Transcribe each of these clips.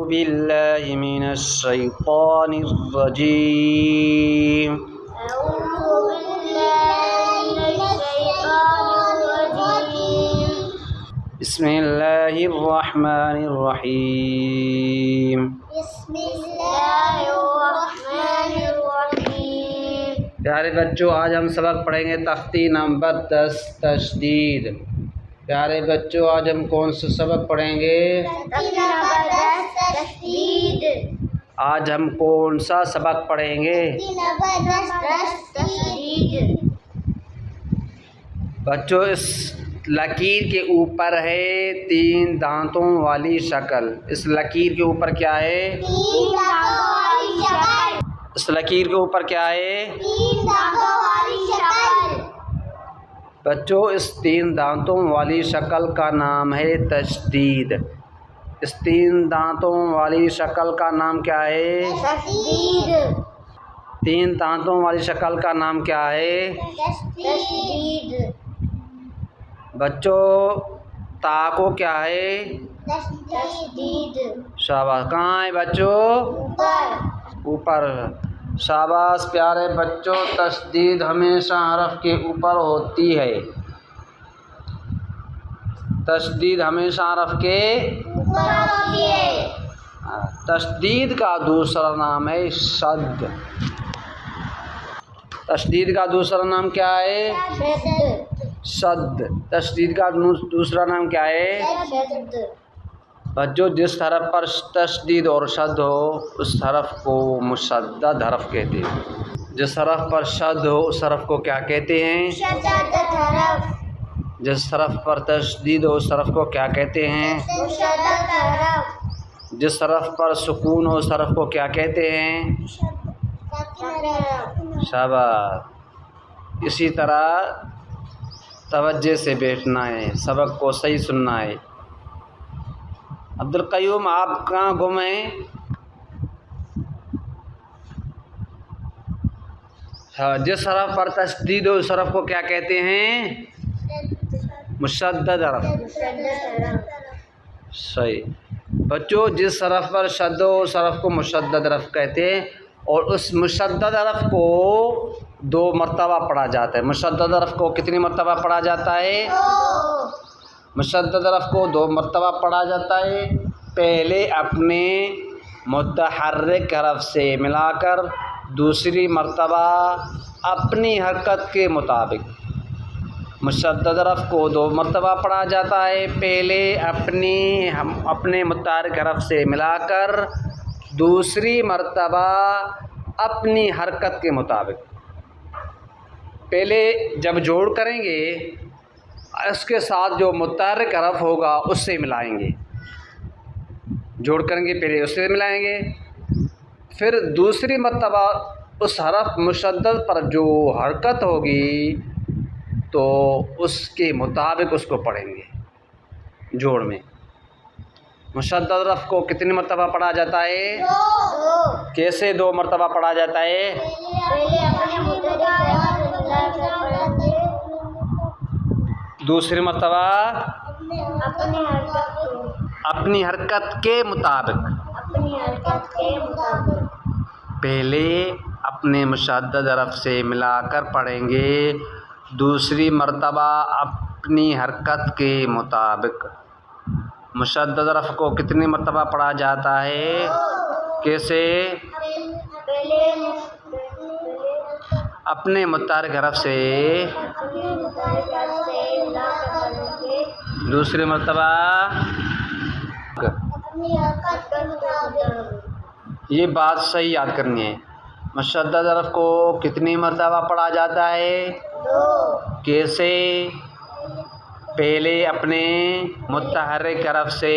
باللہ من الشیطان الرجیم بسم اللہ الرحمن الرحیم پیارے بچوں، آج ہم سبق پڑھیں گے تختی نمبر 10 تشدید۔ پیارے بچوں، آج ہم کون سا سبق پڑھیں گے؟ تختی نمبر 10 تشدید۔ آج ہم کون سا سبق پڑھیں گے؟ تختی نمبر 10 تشدید۔ بچوں، اس لکیر کے اوپر ہے 3 دانتوں والی شکل۔ اس لکیر کے اوپر کیا ہے؟ 3 دانتوں والی شکل۔ اس لکیر کے اوپر کیا ہے؟ 3 دانتوں والی شکل۔ بچوں، اس 3 دانتوں والی شکل کا نام ہے تشدید۔ اس 3 دانتوں والی شکل کا نام کیا ہے؟ تشدید۔ 3 دانتوں والی شکل کا نام کیا ہے؟ تشدید۔ بچوں، تا کو کیا ہے؟ تشدید۔ شاباش۔ کہاں ہے بچوں؟ اوپر۔ شاباش پیارے بچوں، تشدید ہمیشہ حرف کے اوپر ہوتی ہے۔ تشدید ہمیشہ حرف کے اوپر ہوتی ہے۔ تشدید کا دوسرا نام ہے شد۔ تشدید کا دوسرا نام کیا ہے؟ شد۔ تشدید کا دوسرا نام کیا ہے؟ شد۔ بچوں، جس حرف پر تشدید اور شد ہو اس حرف کو مشدد حرف کہتے ہیں۔ جس حرف پر شد ہو اس حرف کو کیا کہتے ہیں؟ مشدد حرف۔ جس حرف پر تشدید ہو اس حرف کو کیا کہتے ہیں؟ مشدد حرف۔ جس حرف پر سکون ہو اس حرف کو کیا کہتے ہیں؟ شاباش۔ اسی طرح توجہ سے بیٹھنا ہے، سبق کو صحیح سننا ہے۔ عبدالقیوم، آپ کہاں گم ہیں؟ جس حرف پر تشدید ہو اس حرف کو کیا کہتے ہیں؟ مشدد حرف۔ صحیح۔ بچوں، جس حرف پر شد ہو اس حرف کو مشدد حرف کہتے ہیں، اور اس مشدد حرف کو 2 مرتبہ پڑھا جاتا ہے۔ مشدد حرف کو کتنی مرتبہ پڑھا جاتا ہے؟ مشدد حرف کو 2 مرتبہ پڑھا جاتا ہے۔ پہلے اپنے متحرک حرف سے ملا کر، دوسری مرتبہ اپنی حرکت کے مطابق۔ مشدد حرف کو 2 مرتبہ پڑھا جاتا ہے۔ پہلے اپنے متحرک حرف سے ملا کر، دوسری مرتبہ اپنی حرکت کے مطابق۔ پہلے جب جوڑ کریں گے اس کے ساتھ جو متحرک حرف ہوگا اس سے ملائیں گے۔ جوڑ کریں گے پہلے اس سے ملائیں گے، پھر دوسری مرتبہ اس حرف مشدد پر جو حرکت ہوگی تو اس کے مطابق اس کو پڑھیں گے جوڑ میں۔ مشدد حرف کو کتنی مرتبہ پڑھا جاتا ہے؟ 2۔ کیسے 2 مرتبہ پڑھا جاتا ہے؟ پہلے اپنے دوسری مرتبہ اپنی حرکت کے مطابق۔ پہلے اپنے مشدد حرف سے ملا کر پڑھیں گے، دوسری مرتبہ اپنی حرکت کے مطابق۔ مشدد حرف کو کتنی مرتبہ پڑھا جاتا ہے؟ کیسے؟ اپنے متحرک حرف سے دوسری مرتبہ۔ یہ بات صحیح یاد کرنی ہے۔ مشدد حرف کو کتنی مرتبہ پڑھا جاتا ہے؟ 2۔ کیسے؟ پہلے اپنے متحرک حرف سے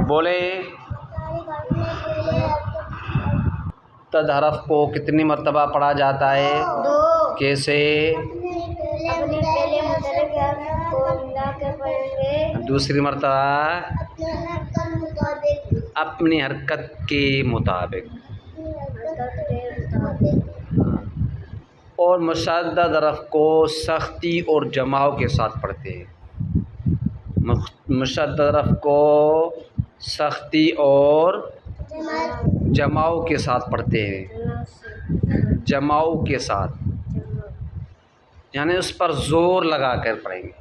بولے۔ مشدد حرف کو کتنی مرتبہ پڑھا جاتا ہے؟ 2۔ کیسے؟ دوسری مرتبہ اپنی حرکت کے مطابق۔ اور مشدد حرف کو سختی اور جماؤ کے ساتھ پڑھتے ہیں۔ مشدد حرف کو سختی اور جماؤ کے ساتھ پڑھتے ہیں، جماؤ کے ساتھ، یعنی اس پر زور لگا کر پڑھیں گے،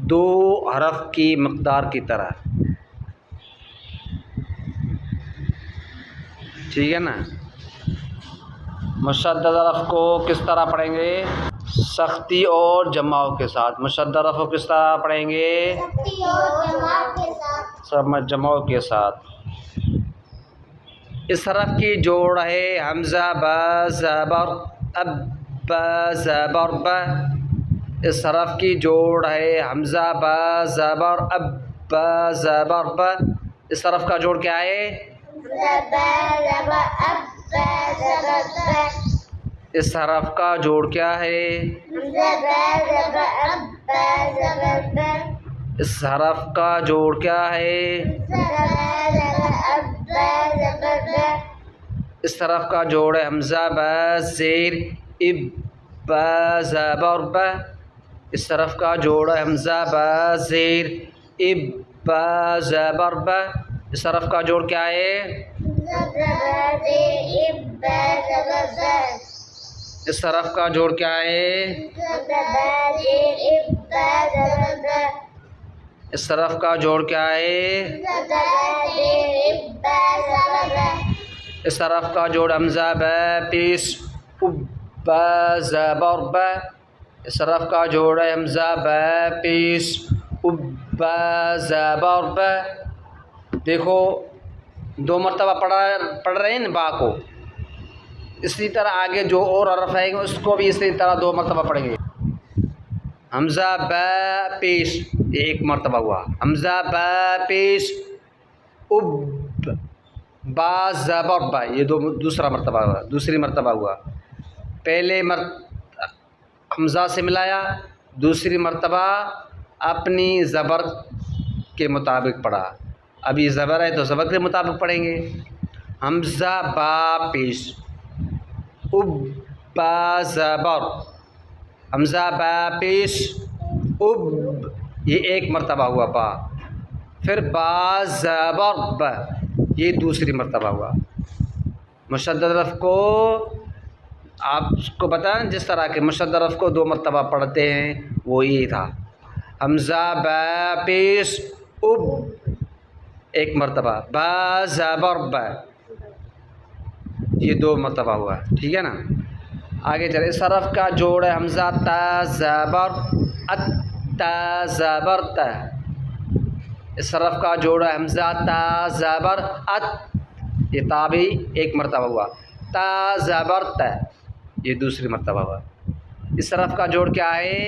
2 حرف کی مقدار کی طرح، ٹھیک ہے نا۔ مشدد حرف کو کس طرح پڑھیں گے؟ سختی اور جماؤ کے ساتھ۔ مشدد حرف کو کس طرح پڑھیں گے؟ سختی اور جماعت کے ساتھ۔ جماؤ کے ساتھ۔ اس حرف کی جوڑ ہے حمزہ با زبر اب با زبر با۔ اس حرف کی جوڑ ہے حمزہ با زبر اب با زبر با۔ اس حرف کا جوڑ کیا ہے؟ اس حرف کا جوڑ کیا ہے؟ اس حرف کا جوڑ کیا ہے؟ اس حرف کا جوڑ ہے حمزہ با زیر اب با زبر با۔ اس حرف کا جوڑ ہے حمزہ با زیر اب با زبر با۔ اس حرف کا جوڑ کیا ہے؟ اس حرف کا جوڑ کیا ہے؟ اس حرف کا جوڑ کیا ہے؟ اس حرف کا جوڑ حمزہ با پیش اب با زبر با۔ اس حرف کا جوڑ ہے حمزہ با پیش اب با زبر با۔ دیکھو 2 مرتبہ پڑھ رہے ہیں نا با کو، اسی طرح آگے جو اور حرف آئیں گے اس کو بھی اسی طرح 2 مرتبہ پڑھیں گے۔ حمزہ با پیش، یہ 1 مرتبہ ہوا، حمزہ با پیش اب با زبر با، یہ دوسرا مرتبہ ہوا، دوسری مرتبہ ہوا۔ پہلے حمزہ سے ملایا، دوسری مرتبہ اپنی زبر کے مطابق پڑھا۔ ابھی زبر ہے تو زبر کے مطابق پڑھیں گے۔ حمزہ با پیش اب با زبر، حمزہ با پیش اب، یہ 1 مرتبہ ہوا با، پھر با زبر با، یہ دوسری مرتبہ ہوا۔ مشدد حرف کو آپ کو بتائیں جس طرح کے مشدد حرف کو 2 مرتبہ پڑھتے ہیں وہ یہ تھا۔ حمزہ با پیش اب 1 مرتبہ، با زبر با، یہ 2 مرتبہ ہوا، ٹھیک ہے نا۔ آگے چلے، اس حرف کا جوڑ ہے حمزہ تا زبر ات تا زبر تا۔ اس حرف کا جوڑ ہے حمزہ تا زبر ات، یہ تا بھی 1 مرتبہ ہوا، تا زبر تا، یہ دوسری مرتبہ ہوا۔ اس حرف کا جوڑ کیا ہے؟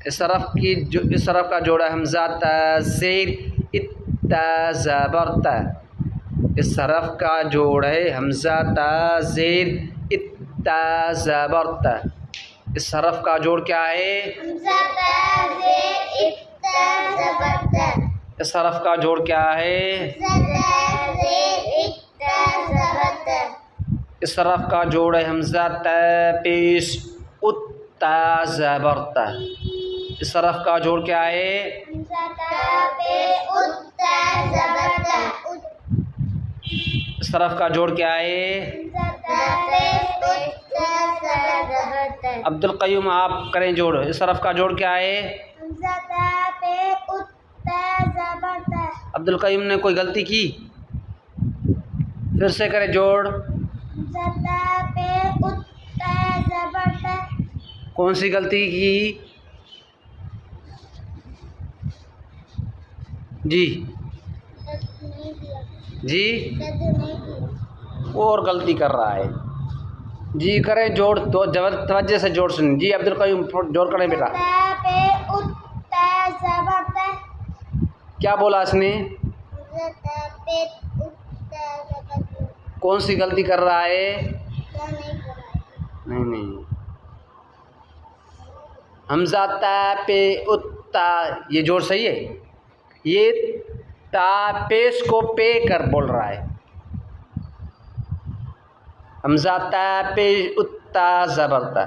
اس حرف کا جوڑ ہے حمزہ تا زیر ات تا زبر تا۔ اس حرف کا جوڑ ہے حمزہ تا زیر ات تا زبر تا۔ اس حرف کا جوڑ کیا ہے؟ اس حرف کا جوڑ کیا ہے؟ اس حرف کا جوڑ ہے حمزہ تا پیش ات تا زبر تا۔ اس حرف کا جوڑ کیا ہے؟ اس حرف کا جوڑ کیا ہے؟ عبد القیوم آپ کریں جوڑ، اس حرف کا جوڑ کیا ہے؟ عبد القیوم نے کوئی غلطی کی؟ پھر سے کریں جوڑ۔ کون سی غلطی کی؟ جی جی اور غلطی کر رہا ہے جی، کریں جوڑ، تو توجہ سے جوڑ سنیں جی۔ عبد القیوم جوڑ کریں بیٹا۔ کیا بولا اس نے؟ کون سی غلطی کر رہا ہے؟ نہیں، حمزہ تا پہ اتا، یہ جوڑ صحیح ہے، یہ تا پیش کو پے کر بول رہا ہے۔ حمزہ تا پہ اتا زبر تا،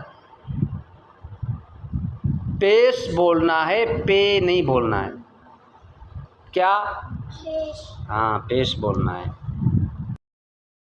پیش بولنا ہے، پے نہیں بولنا ہے. کیا؟ پیش ہاں پیش بولنا ہے.